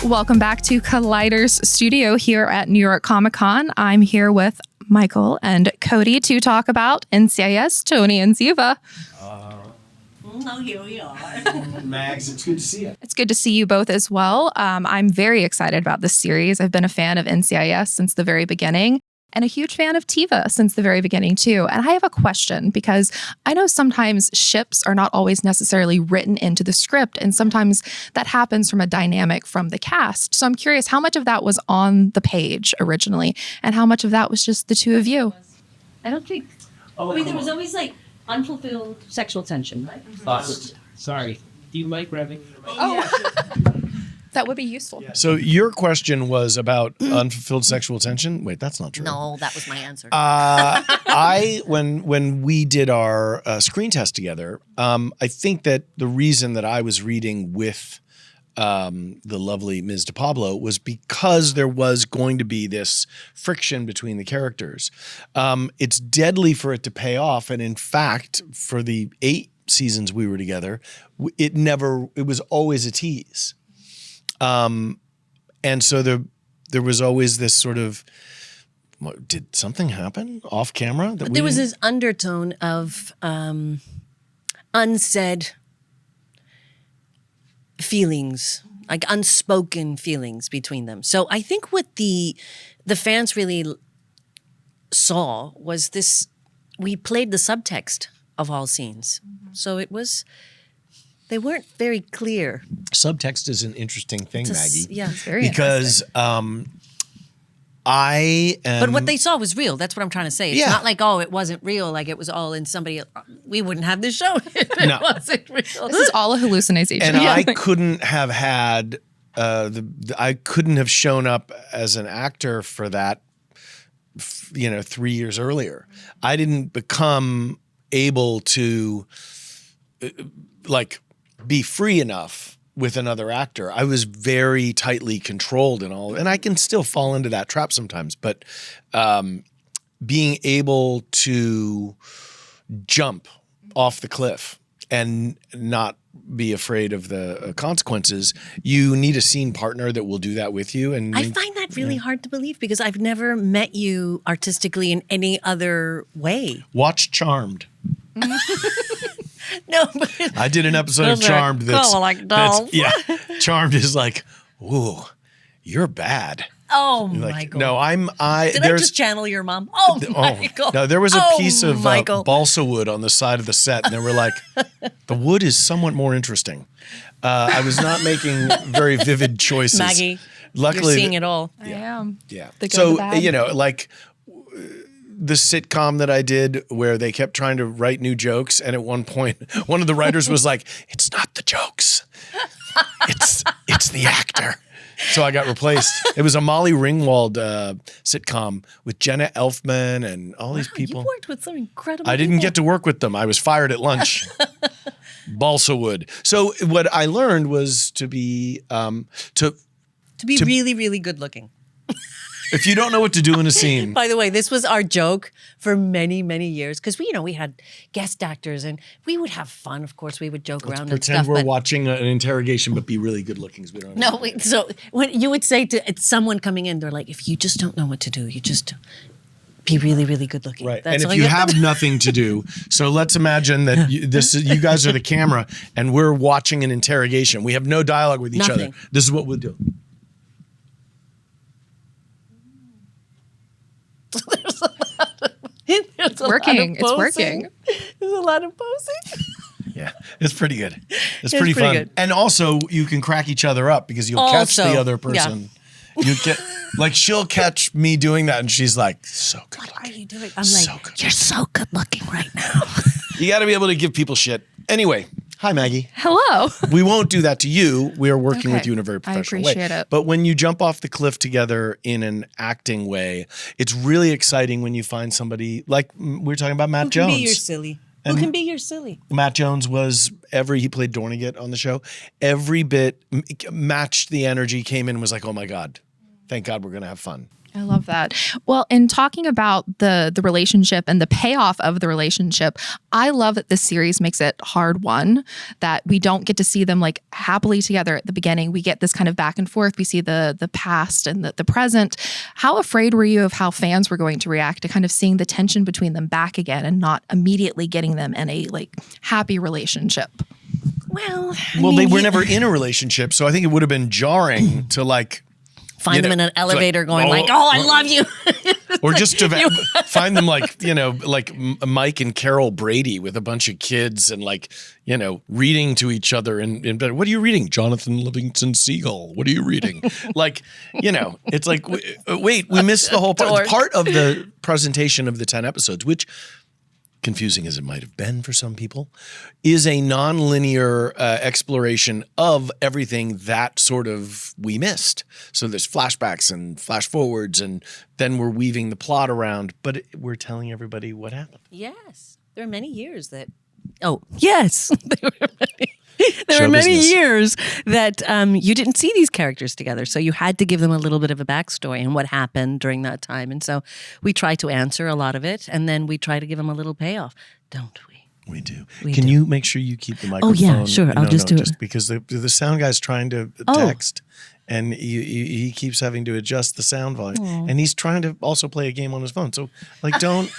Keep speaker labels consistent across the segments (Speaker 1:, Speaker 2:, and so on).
Speaker 1: Welcome back to Collider's studio here at New York Comic Con. I'm here with Michael and Cody to talk about NCIS, Tony and Ziva.
Speaker 2: Oh, here we are.
Speaker 3: Mags, it's good to see you.
Speaker 1: It's good to see you both as well. I'm very excited about this series. I've been a fan of NCIS since the very beginning and a huge fan of Tiva since the very beginning too. And I have a question because I know sometimes ships are not always necessarily written into the script, and sometimes that happens from a dynamic from the cast. So I'm curious how much of that was on the page originally and how much of that was just the two of you?
Speaker 2: I don't think. There was always like unfulfilled sexual tension, right?
Speaker 4: Sorry. Do you like revving?
Speaker 1: That would be useful.
Speaker 3: So your question was about unfulfilled sexual tension? Wait, that's not true.
Speaker 2: No, that was my answer.
Speaker 3: When we did our screen test together, I think that the reason that I was reading with the lovely Ms. De Pablo was because there was going to be this friction between the characters. It's deadly for it to pay off. And in fact, for the 8 seasons we were together, it was always a tease. And so there was always this sort of, did something happen off camera?
Speaker 2: There was this undertone of unsaid feelings, like unspoken feelings between them. So I think what the fans really saw was this, we played the subtext of all scenes. So it was, they weren't very clear.
Speaker 3: Subtext is an interesting thing, Maggie.
Speaker 2: Yeah,
Speaker 1: It's very
Speaker 3: because I am.
Speaker 2: But what they saw was real. That's what I'm trying to say. It's
Speaker 3: Yeah.
Speaker 2: not like, oh, it wasn't real. Like it was all in somebody. We wouldn't have this show if it
Speaker 3: No.
Speaker 2: wasn't real.
Speaker 1: This is all a hallucination.
Speaker 3: And I couldn't have had I couldn't have shown up as an actor for that, 3 years earlier. I didn't become able to be free enough with another actor. I was very tightly controlled and I can still fall into that trap sometimes, but being able to jump off the cliff and not be afraid of the consequences, you need a scene partner that will do that with you. And
Speaker 2: I find that really hard to believe because I've never met you artistically in any other way.
Speaker 3: watch Charmed.
Speaker 2: No, but
Speaker 3: I did an episode of
Speaker 2: Those are
Speaker 3: Charmed that's
Speaker 2: cool, like dolls.
Speaker 3: Charmed is like, ooh, you're bad.
Speaker 2: oh,
Speaker 3: Like,
Speaker 2: Michael.
Speaker 3: no,
Speaker 2: Did I just channel your mom? Oh, Michael.
Speaker 3: No, there was a piece of
Speaker 2: Michael.
Speaker 3: balsa wood on the side of the set, and they were like, the wood is somewhat more interesting. I was not making very vivid choices.
Speaker 2: Maggie,
Speaker 3: Luckily,
Speaker 2: you're seeing it all.
Speaker 1: I am.
Speaker 3: Yeah.
Speaker 1: The good,
Speaker 3: So,
Speaker 1: the bad.
Speaker 3: The sitcom that I did where they kept trying to write new jokes, and at one point, one of the writers was like, it's not the jokes. It's the actor. So I got replaced. It was a Molly Ringwald sitcom with Jenna Elfman and all these people.
Speaker 2: You worked with some incredible
Speaker 3: I didn't
Speaker 2: people.
Speaker 3: get to work with them. I was fired at lunch. Balsa wood. So what I learned was to be
Speaker 2: to be really, really good looking.
Speaker 3: if you don't know what to do in a scene.
Speaker 2: By the way, this was our joke for many, many years because we had guest actors and we would have fun. Of course, we would joke around and
Speaker 3: Pretend
Speaker 2: stuff.
Speaker 3: we're
Speaker 2: but
Speaker 3: watching an interrogation, but be really good looking. So we don't.
Speaker 2: no, so when you would say to someone coming in, they're like, if you just don't know what to do, you just be really, really good looking.
Speaker 3: Right.
Speaker 2: That's
Speaker 3: and
Speaker 2: all
Speaker 3: if you
Speaker 2: have to
Speaker 3: have nothing to do, so let's imagine that you guys are the camera and we're watching an interrogation. We have no dialogue with each
Speaker 2: Nothing.
Speaker 3: other. This is what we'll do.
Speaker 2: It's
Speaker 1: working. It's working.
Speaker 2: There's a lot of posing.
Speaker 3: Yeah, it's pretty good. It's
Speaker 2: pretty
Speaker 3: pretty fun.
Speaker 2: good.
Speaker 3: And also, you can crack each other up because you'll catch
Speaker 2: Also,
Speaker 3: the other
Speaker 2: yeah.
Speaker 3: person. You get she'll catch me doing that, and she's like, "So good
Speaker 2: What are
Speaker 3: looking."
Speaker 2: you doing? I'm
Speaker 3: So
Speaker 2: like,
Speaker 3: good.
Speaker 2: you're so good looking right now.
Speaker 3: You got to be able to give people shit. Anyway, hi Maggie.
Speaker 1: Hello.
Speaker 3: We won't do that to you. We are working with
Speaker 1: Okay.
Speaker 3: you in a very
Speaker 1: I
Speaker 3: professional way.
Speaker 1: appreciate it.
Speaker 3: But when you jump off the cliff together in an acting way, it's really exciting when you find somebody like we were talking about Matt
Speaker 2: Who can
Speaker 3: Jones.
Speaker 2: be your silly? Who can be your silly?
Speaker 3: Matt Jones was he played Dornigat on the show. Every bit matched the energy, came in and was like, oh my God, thank God we're going to have fun.
Speaker 1: I love that. Well, in talking about the relationship and the payoff of the relationship, I love that this series makes it hard won, that we don't get to see them like happily together at the beginning. We get this kind of back and forth. We see the past and the present. How afraid were you of how fans were going to react to kind of seeing the tension between them back again and not immediately getting them in a like happy relationship?
Speaker 2: Well,
Speaker 3: They were never in a relationship, so I think it would have been jarring to like
Speaker 2: find them in an elevator going like, I love you.
Speaker 3: Or just to find them like, like Mike and Carol Brady with a bunch of kids and like, reading to each other in bed. What are you reading? Jonathan Livingston Seagull. What are you reading? Like, it's like, wait, we missed the whole part. Part of the presentation of the 10 episodes, which, confusing as it might have been for some people, is a non-linear exploration of everything that sort of we missed. So there's flashbacks and flash forwards, and then we're weaving the plot around, but we're telling everybody what happened.
Speaker 2: Yes. There are many years that... Oh, yes. There
Speaker 3: Show
Speaker 2: were many
Speaker 3: business.
Speaker 2: years that you didn't see these characters together. So you had to give them a little bit of a backstory and what happened during that time. And so we try to answer a lot of it, and then we try to give them a little payoff, don't we?
Speaker 3: We do.
Speaker 2: We
Speaker 3: Can
Speaker 2: do.
Speaker 3: you make sure you keep the microphone?
Speaker 2: Oh, yeah, sure. I'll just do it.
Speaker 3: Just because the sound guy's trying to text, and he keeps having to adjust the sound volume. And he's trying to also play a game on his phone. So, like, don't...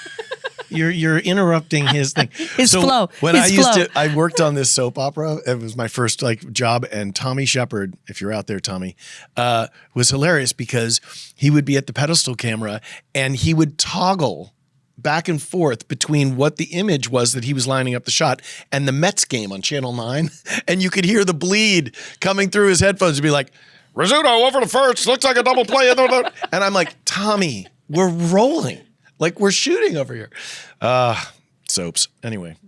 Speaker 3: You're interrupting his thing.
Speaker 2: His flow.
Speaker 3: When
Speaker 2: His flow.
Speaker 3: I worked on this soap opera. It was my first job, and Tommy Shepard, if you're out there, Tommy, was hilarious because he would be at the pedestal camera and he would toggle back and forth between what the image was that he was lining up the shot and the Mets game on Channel 9, and you could hear the bleed coming through his headphones. He'd be like, "Rizzuto over the first, looks like a double play," and I'm like, "Tommy, we're rolling." Like we're shooting over here. Soaps. Anyway.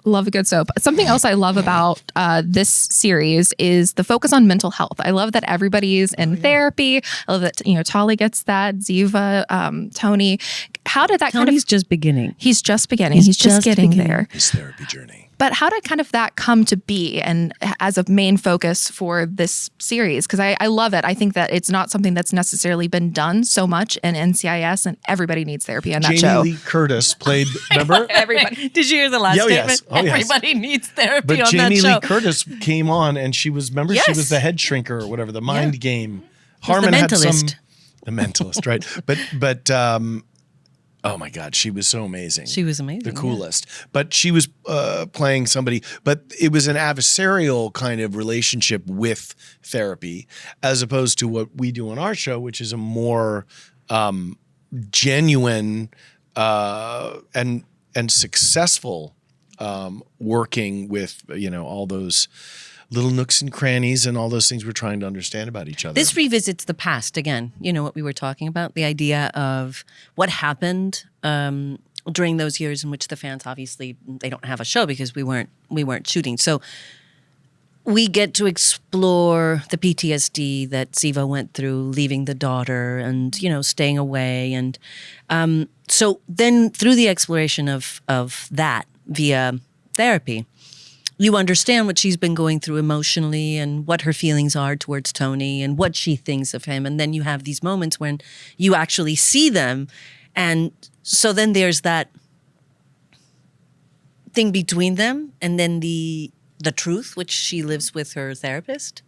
Speaker 1: Love a good soap. Something else I love about this series is the focus on mental health. I love that everybody's in therapy. I love that, Tali gets that, Ziva, Tony. How did that
Speaker 2: Tony's just beginning.
Speaker 1: He's just beginning. He's just getting there.
Speaker 3: His therapy journey.
Speaker 1: But how did kind of that come to be and as a main focus for this series? Because I love it. I think that it's not something that's necessarily been done so much in NCIS, and everybody needs therapy on that show.
Speaker 3: Jamie Lee Curtis played, remember?
Speaker 2: Everybody. Did you hear the last
Speaker 3: Oh, yes.
Speaker 2: statement?
Speaker 3: Oh, yes.
Speaker 2: Everybody needs therapy
Speaker 3: But
Speaker 2: on
Speaker 3: Jamie
Speaker 2: that show.
Speaker 3: Lee Curtis came on and she was, remember, she
Speaker 2: Yes.
Speaker 3: was the head shrinker or whatever, the mind game.
Speaker 2: The
Speaker 3: Harmon had
Speaker 2: mentalist.
Speaker 3: the mentalist, right? But oh my God, she was so amazing.
Speaker 2: She was amazing.
Speaker 3: The coolest. But she was playing somebody, but it was an adversarial kind of relationship with therapy, as opposed to what we do on our show, which is a more genuine and successful working with, all those little nooks and crannies and all those things we're trying to understand about each other.
Speaker 2: This revisits the past again. You know what we were talking about? The idea of what happened during those years in which the fans obviously they don't have a show because we weren't shooting. So we get to explore the PTSD that Ziva went through, leaving the daughter and, staying away. And so then through the exploration of that via therapy, you understand what she's been going through emotionally and what her feelings are towards Tony and what she thinks of him. And then you have these moments when you actually see them. And so then there's that thing between them and then the truth, which she lives with her therapist.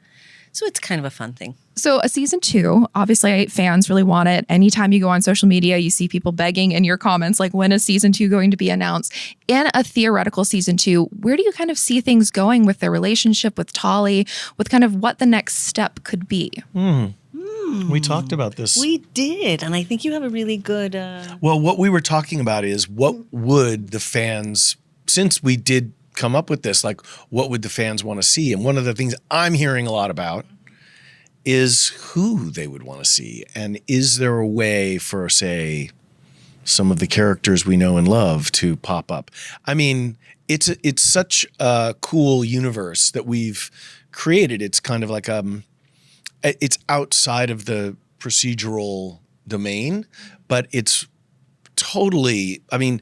Speaker 2: So it's kind of a fun thing.
Speaker 1: So a season 2, obviously fans really want it. Anytime you go on social media, you see people begging in your comments, like, when is season 2 going to be announced? In a theoretical season 2, where do you kind of see things going with their relationship with Tali, with kind of what the next step could be?
Speaker 3: We talked about this.
Speaker 2: We did. And I think you have a really good...
Speaker 3: Well, what we were talking about is what would the fans, since we did come up with this, like what would the fans want to see? And one of the things I'm hearing a lot about is who they would want to see. And is there a way for, say, some of the characters we know and love to pop up? I mean, it's such a cool universe that we've created. It's kind of like it's outside of the procedural domain, but it's totally, I mean,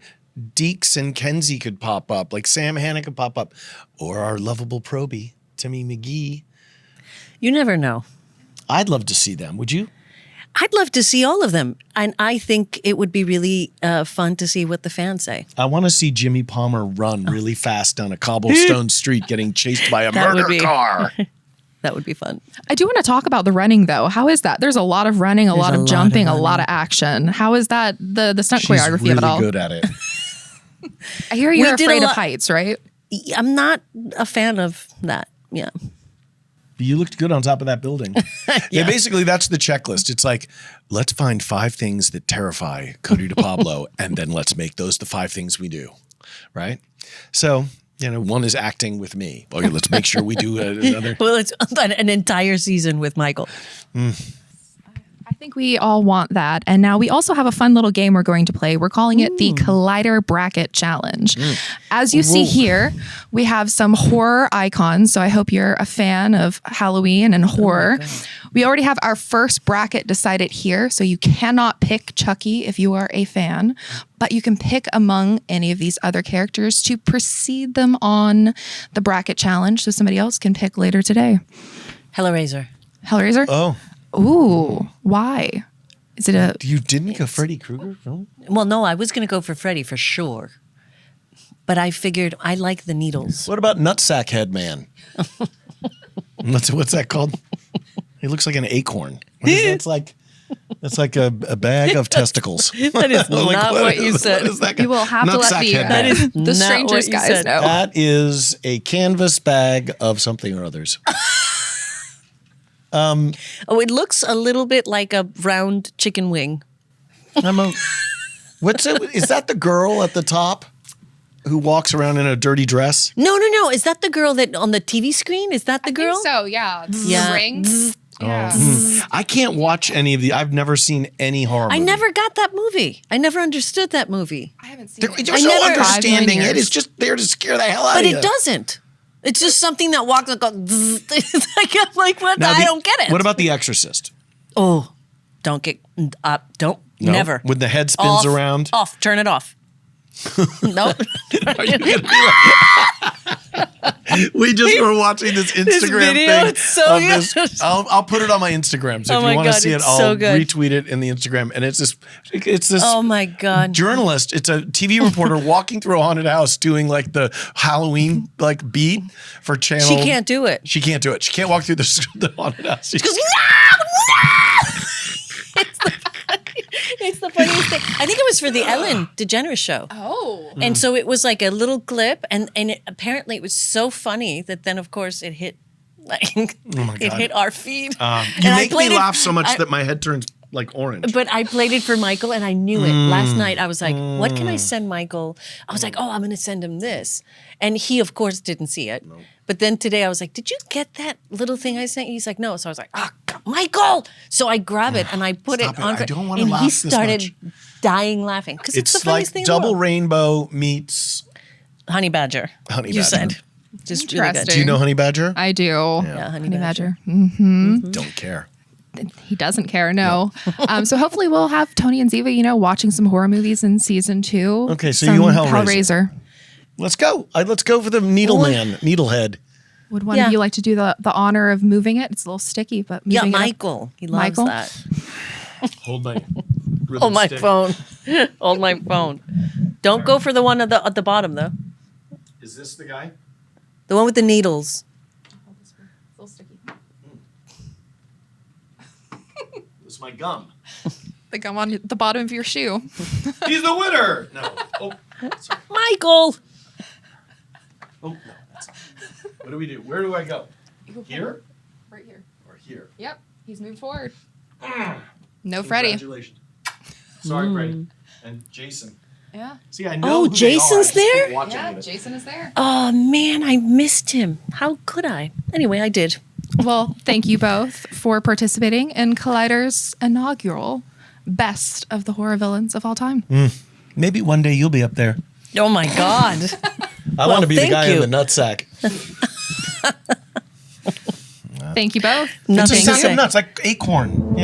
Speaker 3: Deeks and Kenzie could pop up, like Sam Hanna could pop up, or our lovable Proby, Timmy McGee.
Speaker 2: You never know.
Speaker 3: I'd love to see them. Would you?
Speaker 2: I'd love to see all of them. And I think it would be really fun to see what the fans say.
Speaker 3: I want to see Jimmy Palmer run really fast down a cobblestone street getting chased by a murder car.
Speaker 2: That would be fun.
Speaker 1: I do want to talk about the running, though. How is that? There's a lot of running, a lot of jumping, a lot of action. How is that the stunt choreography
Speaker 3: really
Speaker 1: of it all?
Speaker 3: good at it.
Speaker 1: I hear you're afraid of heights, right?
Speaker 2: I'm not a fan of that. Yeah.
Speaker 3: But you looked good on top of that building. Yeah, basically that's the checklist. It's like, let's find 5 things that terrify Cote De Pablo, and then let's make those the 5 things we do, right? So, one is acting with me. Okay, let's make sure we do another.
Speaker 2: Well, it's an entire season with Michael.
Speaker 1: I think we all want that. And now we also have a fun little game we're going to play. We're calling it the Collider Bracket Challenge. As you see here, we have some horror icons. So I hope you're a fan of Halloween and horror. We already have our first bracket decided here. So you cannot pick Chucky if you are a fan, but you can pick among any of these other characters to precede them on the bracket challenge. So somebody else can pick later today.
Speaker 2: Hellraiser.
Speaker 1: Hellraiser?
Speaker 3: Oh.
Speaker 1: Ooh, why? Is it a...
Speaker 3: You didn't go Freddy Krueger film?
Speaker 2: Well, no, I was going to go for Freddy for sure. But I figured I like the needles.
Speaker 3: What about Nutsack Head Man? What's that called? He looks like an acorn. What is that? It's like a bag of testicles.
Speaker 2: That is not what you said.
Speaker 3: What is that?
Speaker 1: You will have to let the strangers guys know.
Speaker 3: That is a canvas bag of something or others.
Speaker 2: It looks a little bit like a round chicken wing.
Speaker 3: Is that the girl at the top who walks around in a dirty dress?
Speaker 2: No. Is that the girl that on the TV screen? Is that the girl?
Speaker 1: I think so, yeah.
Speaker 2: Yeah.
Speaker 1: The rings. Yeah.
Speaker 3: I can't watch any of the. I've never seen any horror movie.
Speaker 2: I never got that movie. I never understood that movie.
Speaker 1: I haven't seen it.
Speaker 3: There's no understanding it. It's just there to scare the hell out
Speaker 2: But
Speaker 3: of you.
Speaker 2: it doesn't. It's just something that walks and goes. I'm like, what? I don't get it.
Speaker 3: What about The Exorcist?
Speaker 2: Oh, don't get up. Don't.
Speaker 3: No?
Speaker 2: Never.
Speaker 3: When the head spins around?
Speaker 2: Off. Turn it off. Nope.
Speaker 3: We just were watching this Instagram
Speaker 2: video,
Speaker 3: thing.
Speaker 2: it's so good.
Speaker 3: I'll put it on my Instagram. So
Speaker 2: Oh
Speaker 3: if
Speaker 2: my
Speaker 3: you want to
Speaker 2: God,
Speaker 3: see it,
Speaker 2: it's
Speaker 3: I'll
Speaker 2: so good.
Speaker 3: retweet it in the Instagram. And it's this
Speaker 2: Oh my God.
Speaker 3: journalist. It's a TV reporter walking through a haunted house doing like the Halloween like beat for channel.
Speaker 2: She can't do it.
Speaker 3: She can't do it. She can't walk through the haunted house. She
Speaker 2: goes, no! It's the funniest thing. I think it was for the Ellen DeGeneres show.
Speaker 1: Oh.
Speaker 2: And so it was like a little clip, and apparently it was so funny that then, of course, it hit it hit our feed.
Speaker 3: You make me laugh so much that my head turns like orange.
Speaker 2: But I played it for Michael, and I knew it. Last night, I was like, what can I send Michael? I was like, oh, I'm going to send him this. And he, of course, didn't see it. Nope. But then today, I was like, did you get that little thing I sent you? He's like, no. So I was like, oh, God, Michael. So I grab it, and I put it on.
Speaker 3: I don't want to
Speaker 2: and
Speaker 3: laugh
Speaker 2: he
Speaker 3: this
Speaker 2: started
Speaker 3: much.
Speaker 2: dying laughing. Because it's the funniest
Speaker 3: like
Speaker 2: thing in the
Speaker 3: Double
Speaker 2: world.
Speaker 3: Rainbow meets
Speaker 2: Honey Badger.
Speaker 3: Honey
Speaker 2: You
Speaker 3: Badger.
Speaker 2: said. Just really good.
Speaker 1: Interesting.
Speaker 3: Do you know Honey Badger?
Speaker 1: I do.
Speaker 2: Yeah, Honey Badger.
Speaker 3: Don't care.
Speaker 1: He doesn't care, no. So hopefully we'll have Tony and Ziva, watching some horror movies in season 2.
Speaker 3: Okay, so you want Hellraiser.
Speaker 1: Hellraiser.
Speaker 3: Let's go. Let's go for the Needlehead.
Speaker 1: Would one of you like to do the honor of moving it? It's a little sticky, but moving it up.
Speaker 2: Michael. He loves
Speaker 1: Michael?
Speaker 2: that.
Speaker 3: Hold my
Speaker 2: Hold my phone. Hold my phone. Don't go for the one at the bottom, though.
Speaker 3: Is this the guy?
Speaker 2: The one with the needles.
Speaker 1: It's a little sticky.
Speaker 3: This is my gum.
Speaker 1: The gum on the bottom of your shoe.
Speaker 3: He's the winner. No. Oh, sorry.
Speaker 2: Michael!
Speaker 3: Oh, no. What do we do? Where do I go? Here?
Speaker 1: Right here.
Speaker 3: Or here?
Speaker 1: Yep. He's moved forward. No Freddy.
Speaker 3: Congratulations. Sorry, Freddie. And Jason.
Speaker 1: Yeah.
Speaker 3: See, I know
Speaker 2: Oh,
Speaker 3: who they
Speaker 2: Jason's
Speaker 3: are. I just keep
Speaker 2: there?
Speaker 3: watching
Speaker 1: Yeah,
Speaker 3: it.
Speaker 1: Jason is there.
Speaker 2: Oh, man, I missed him. How could I? Anyway, I did.
Speaker 1: Well, thank you both for participating in Collider's inaugural Best of the Horror Villains of All Time.
Speaker 3: Maybe one day you'll be up there.
Speaker 2: Oh, my God.
Speaker 3: I want to be the
Speaker 2: thank
Speaker 3: guy
Speaker 2: you.
Speaker 3: in the nutsack.
Speaker 1: Thank you both.
Speaker 3: It's a
Speaker 2: Nothing to
Speaker 3: sack
Speaker 2: say.
Speaker 3: of nuts, like acorn.